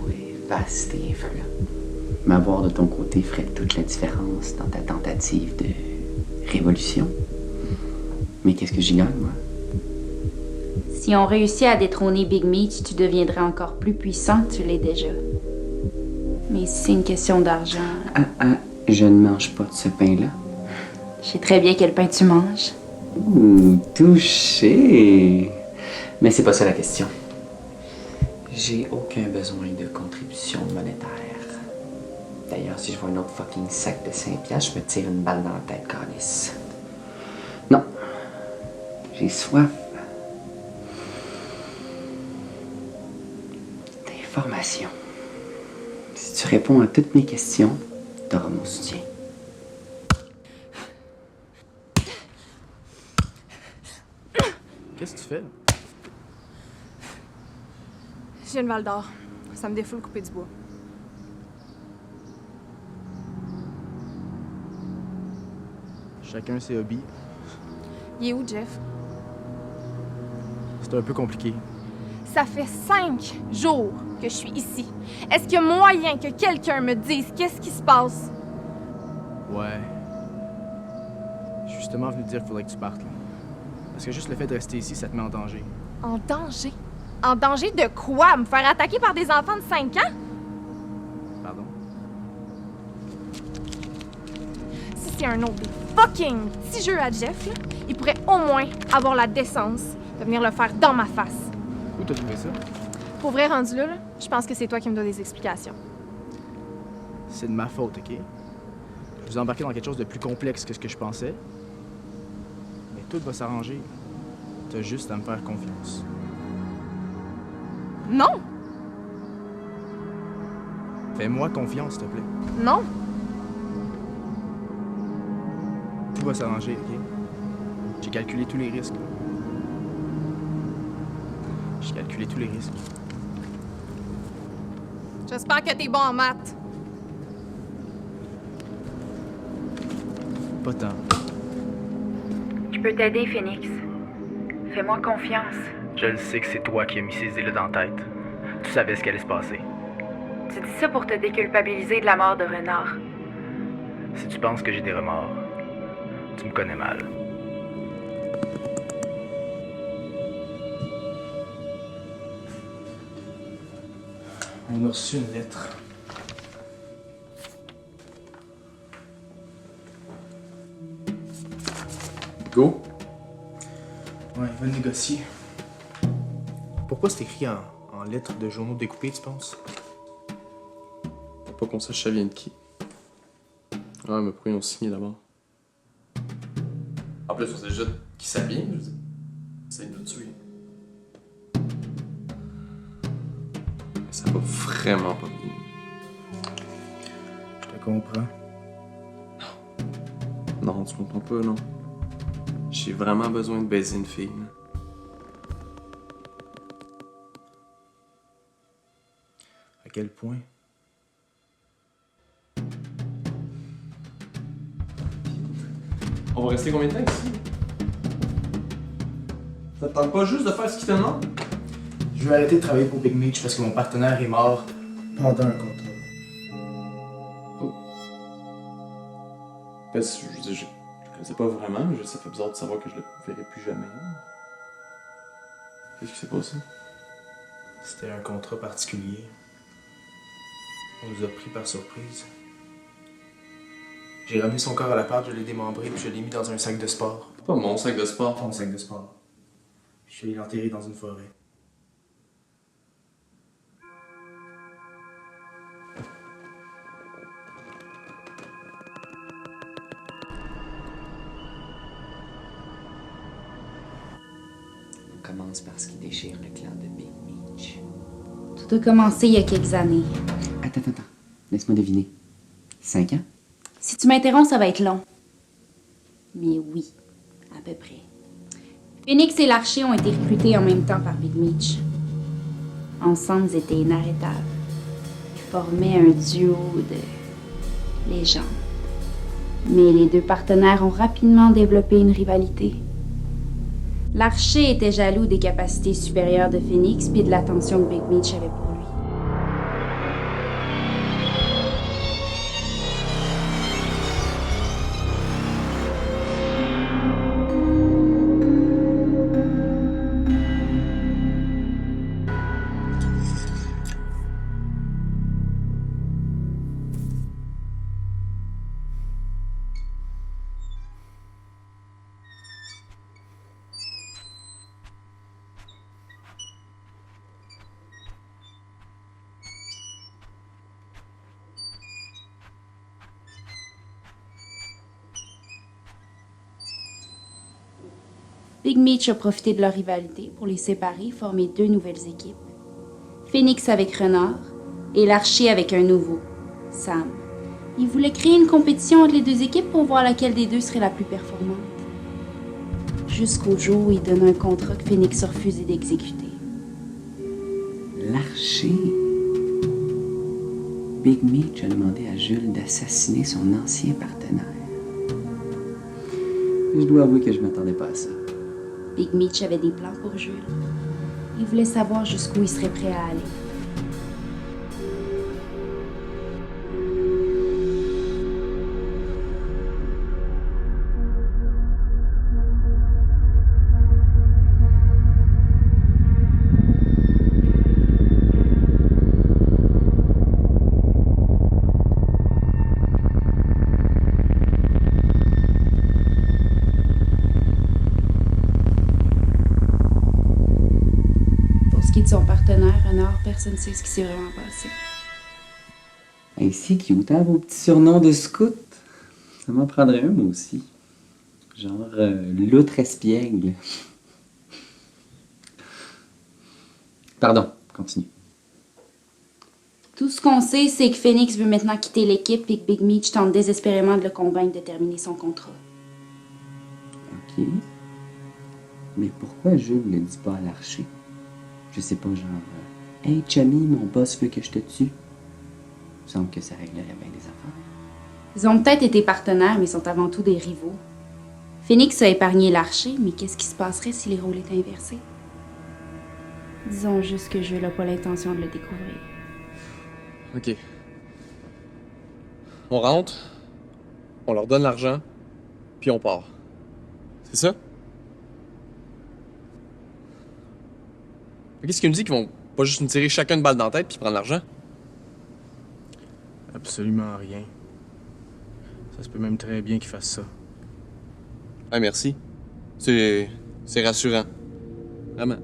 est vaste et influent. M'avoir de ton côté ferait toute la différence dans ta tentative de révolution. Mais qu'est-ce que j'y gagne, moi? Si on réussit à détrôner Big Meech, tu deviendrais encore plus puissant que tu l'es déjà. Mais si c'est une question d'argent... Je ne mange pas de ce pain-là. Je sais très bien quel pain tu manges. Ouh, touché! Mais c'est pas ça la question. J'ai aucun besoin de contribution monétaire. D'ailleurs, si je vois un autre fucking sac de 5$, je me tire une balle dans la tête, câlisse. Non. J'ai soif d'informations. Si tu réponds à toutes mes questions, t'auras mon soutien. Qu'est-ce que tu fais? Je viens de Val d'Or. Ça me défoule couper du bois. Chacun ses hobbies. Il est où, Jeff? C'est un peu compliqué. Ça fait 5 jours que je suis ici. Est-ce qu'il y a moyen que quelqu'un me dise qu'est-ce qui se passe? Ouais. Je suis justement venu te dire qu'il faudrait que tu partes, là. Parce que juste le fait de rester ici, ça te met en danger. En danger? En danger de quoi? Me faire attaquer par des enfants de 5 ans? Pardon? Si c'est un autre des fucking petits jeux à Jeff, là, il pourrait au moins avoir la décence de venir le faire dans ma face. Où t'as trouvé ça? Pour vrai, rendu là, je pense que c'est toi qui me dois des explications. C'est de ma faute, OK? Je vous ai embarqué dans quelque chose de plus complexe que ce que je pensais. Mais tout va s'arranger. T'as juste à me faire confiance. Non! Fais-moi confiance, s'il te plaît. Non! Tout va s'arranger, OK? J'ai calculé tous les risques. J'ai calculé tous les risques. J'espère que t'es bon en maths. Pas tant. Je peux t'aider, Phoenix. Fais-moi confiance. Je le sais que c'est toi qui as mis ces idées-là dans la tête. Tu savais ce qui allait se passer. Tu dis ça pour te déculpabiliser de la mort de Renard. Si tu penses que j'ai des remords, tu me connais mal. On a reçu une lettre. Go? Ouais, il va négocier. Pourquoi c'est écrit en lettres de journaux découpés, tu penses? Faut pas qu'on sache ça vient de qui. Ouais, mais pourquoi ils ont signé d'abord? En plus, on sait déjà qui ça vient, je veux dire. C'est de le tuer. Ça va vraiment pas bien. Je te comprends. Non, tu comprends pas, non. J'ai vraiment besoin de baiser une fille, là. À quel point? On va rester combien de temps ici? Ça te tente pas juste de faire ce qu'il te demande? Je vais arrêter de travailler pour Big Meech parce que mon partenaire est mort pendant un contrat. Parce que je veux dire, je connaissais pas vraiment, mais ça fait bizarre de savoir que je le verrai plus jamais. Qu'est-ce qui s'est passé? C'était un contrat particulier. On nous a pris par surprise. J'ai ramené son corps à l'appart, je l'ai démembré puis je l'ai mis dans un sac de sport. Pas mon sac de sport. Ton sac de sport. Puis je suis allé l'enterrer dans une forêt. On commence par ce qui déchire le clan de Big Meech. Tout a commencé il y a quelques années. Attends. Laisse-moi deviner. 5 ans? Si tu m'interromps, ça va être long. Mais oui, à peu près. Phoenix et l'Archer ont été recrutés en même temps par Big Meech. Ensemble, ils étaient inarrêtables. Ils formaient un duo de légende. Mais les deux partenaires ont rapidement développé une rivalité. L'Archer était jaloux des capacités supérieures de Phoenix puis de l'attention que Big Meech avait pour lui. Big Meech a profité de leur rivalité pour les séparer et former 2 nouvelles équipes. Phoenix avec Renard et l'Archer avec un nouveau, Sam. Il voulait créer une compétition entre les 2 équipes pour voir laquelle des 2 serait la plus performante. Jusqu'au jour où il donne un contrat que Phoenix a refusé d'exécuter. L'Archer. Big Meech a demandé à Jules d'assassiner son ancien partenaire. Je dois avouer que je m'attendais pas à ça. Big Meech avait des plans pour Jules. Il voulait savoir jusqu'où il serait prêt à aller. De son partenaire, Renard, personne ne sait ce qui s'est vraiment passé. Hey, c'est cute, hein, vos petits surnoms de scout? Ça m'en prendrait un, moi aussi. Genre, l'outre espiègle. Pardon, continue. Tout ce qu'on sait, c'est que Phoenix veut maintenant quitter l'équipe et que Big Meech tente désespérément de le convaincre de terminer son contrat. Ok. Mais pourquoi Jules ne le dit pas à l'Archer? Je sais pas, genre, hey chummy, mon boss veut que je te tue. Il me semble que ça réglerait bien des affaires. Ils ont peut-être été partenaires, mais sont avant tout des rivaux. Phoenix a épargné l'Archer, mais qu'est-ce qui se passerait si les rôles étaient inversés? Disons juste que Jules n'a pas l'intention de le découvrir. Ok. On rentre, on leur donne l'argent, puis on part. C'est ça? Mais qu'est-ce qui me dit qu'ils vont pas juste nous tirer chacun une balle dans la tête puis prendre l'argent? Absolument rien. Ça se peut même très bien qu'ils fassent ça. Ah, merci. C'est rassurant. Vraiment.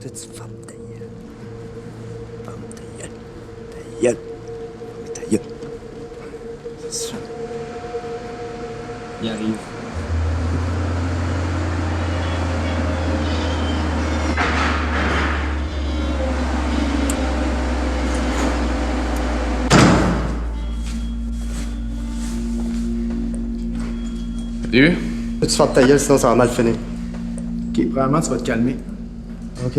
Toi, tu fermes ta gueule. Ferme ta gueule. Ta gueule. Ferme ta gueule. C'est ça. Il arrive. Salut. Toi, tu fermes ta gueule, sinon ça va mal finir. Ok, premièrement, tu vas te calmer. OK?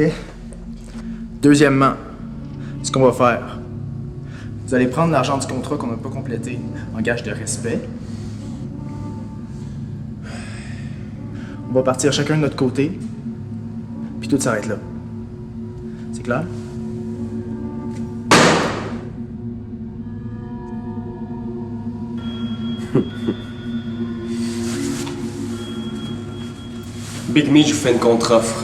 Deuxièmement, ce qu'on va faire, vous allez prendre l'argent du contrat qu'on n'a pas complété en gage de respect. On va partir chacun de notre côté, puis tout s'arrête là. C'est clair? Big Meech vous fait une contre-offre.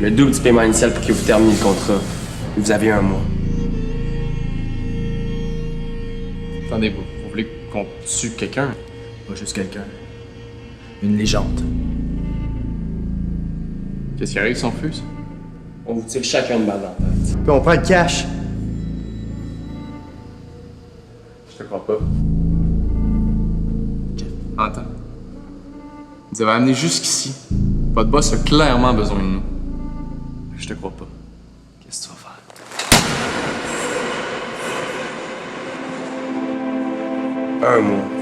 Le double du paiement initial pour que vous terminiez le contrat. Vous avez 1 mois. Attendez, vous voulez qu'on tue quelqu'un? Pas juste quelqu'un. Une légende. Qu'est-ce qui arrive si on refuse? On vous tire chacun une balle dans la tête. Puis on prend le cash. Je te crois pas. Attends. Vous avez amené jusqu'ici. Votre boss a clairement besoin de nous. Je te crois pas. Qu'est-ce que tu vas faire? 1 mois.